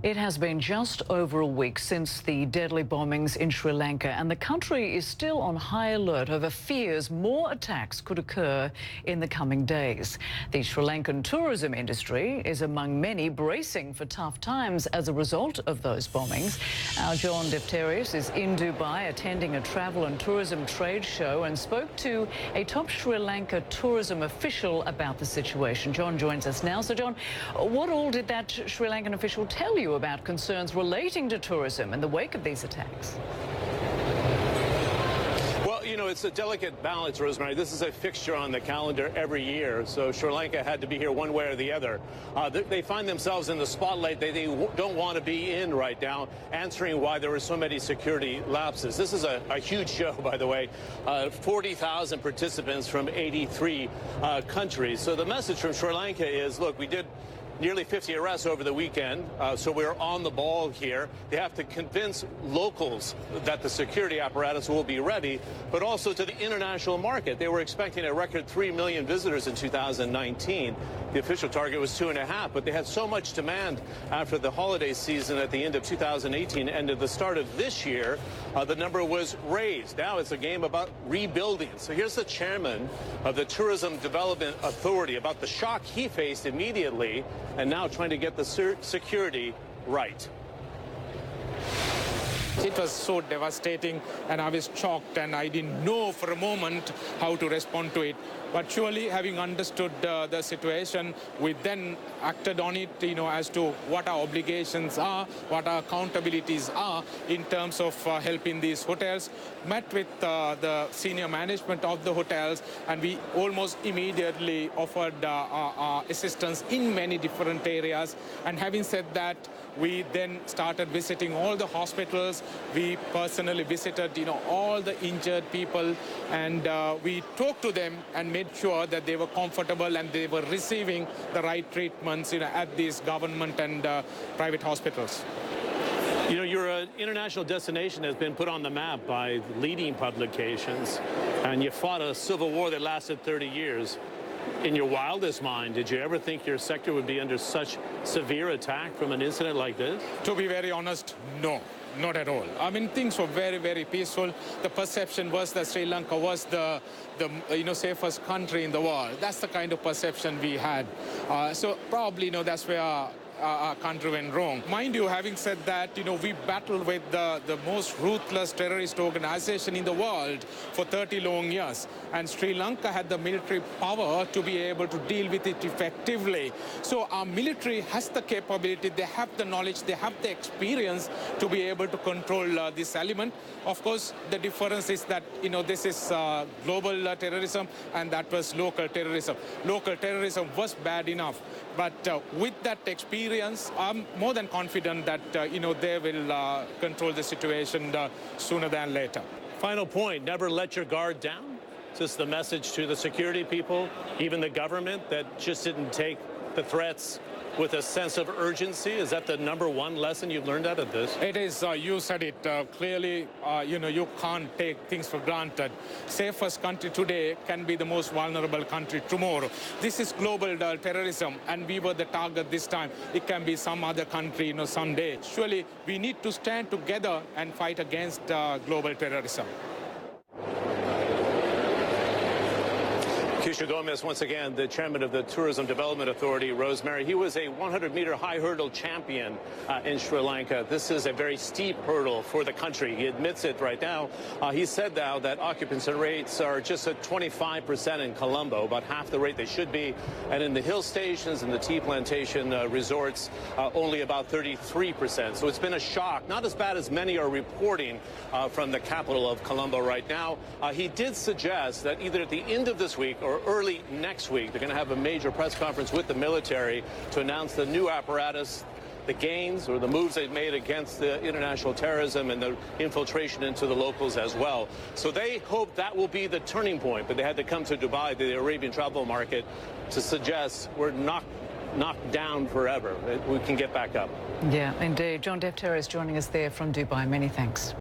It has been just over a week since the deadly bombings in Sri Lanka, and the country is still on high alert over fears more attacks could occur in the coming days. The Sri Lankan tourism industry is among many bracing for tough times as a result of those bombings. Our John Defterios is in Dubai attending a travel and tourism trade show and spoke to a top Sri Lanka tourism official about the situation. John joins us now. So, John, what all did that Sri Lankan official tell you about concerns relating to tourism in the wake of these attacks? Well, you know, it's a delicate balance, Rosemary. This is a fixture on the calendar every year, so Sri Lanka had to be here one way or the other. They find themselves in the spotlight they don't want to be in right now, answering why there were so many security lapses. This is a huge show, by the way, 40,000 participants from 83 countries. So the message from Sri Lanka is, look, we did nearly 50 arrests over the weekend, so we're on the ball here. They have to convince locals that the security apparatus will be ready, but also to the international market. They were expecting a record 3 million visitors in 2019. The official target was 2.5, but they had so much demand after the holiday season at the end of 2018 and at the start of this year, the number was raised. Now it's a game about rebuilding. So here's the chairman of the Tourism Development Authority about the shock he faced immediately and now trying to get the security right. It was so devastating, and I was shocked, and I didn't know for a moment how to respond to it. But surely, having understood the situation, we then acted on it, you know, as to what our obligations are, what our accountabilities are in terms of helping these hotels. Met with the senior management of the hotels, and we almost immediately offered assistance in many different areas. And having said that, we then started visiting all the hospitals. We personally visited, you know, all the injured people, and we talked to them and made sure that they were comfortable and they were receiving the right treatments, you know, at these government and private hospitals. You know, your international destination has been put on the map by leading publications, and you fought a civil war that lasted 30 years. In your wildest mind, did you ever think your sector would be under such severe attack from an incident like this? To be very honest, no. Not at all. I mean, things were very, very peaceful. The perception was that Sri Lanka was the safest country in the world. That's the kind of perception we had. So probably, you know, that's where our country went wrong. Mind you, having said that, you know, we battled with the most ruthless terrorist organization in the world for 30 long years. And Sri Lanka had the military power to be able to deal with it effectively. So our military has the capability, they have the knowledge, they have the experience to be able to control this element. Of course, the difference is that, you know, this is global terrorism and that was local terrorism. Local terrorism was bad enough. But with that experience, I'm more than confident that, you know, they will control the situation sooner than later. Final point, never let your guard down. Just the message to the security people, even the government, that just didn't take the threats with a sense of urgency. Is that the #1 lesson you've learned out of this? It is. You said it clearly. You know, you can't take things for granted. Safest country today can be the most vulnerable country tomorrow. This is global terrorism, and we were the target this time. It can be some other country, you know, someday. Surely, we need to stand together and fight against global terrorism. Keisha Gomez, once again, the chairman of the Tourism Development Authority, Rosemary. He was a 100-meter high hurdle champion in Sri Lanka. This is a very steep hurdle for the country. He admits it right now. He said now that occupancy rates are just at 25% in Colombo, about half the rate they should be. And in the hill stations and the tea plantation resorts, only about 33%. So it's been a shock, not as bad as many are reporting from the capital of Colombo right now. He did suggest that either at the end of this week or early next week, they're going to have a major press conference with the military to announce the new apparatus, the gains or the moves they've made against the international terrorism and the infiltration into the locals as well. So they hope that will be the turning point, but they had to come to Dubai, the Arabian travel market, to suggest we're knocked down forever. We can get back up. Yeah, indeed. John Defterios joining us there from Dubai. Many thanks.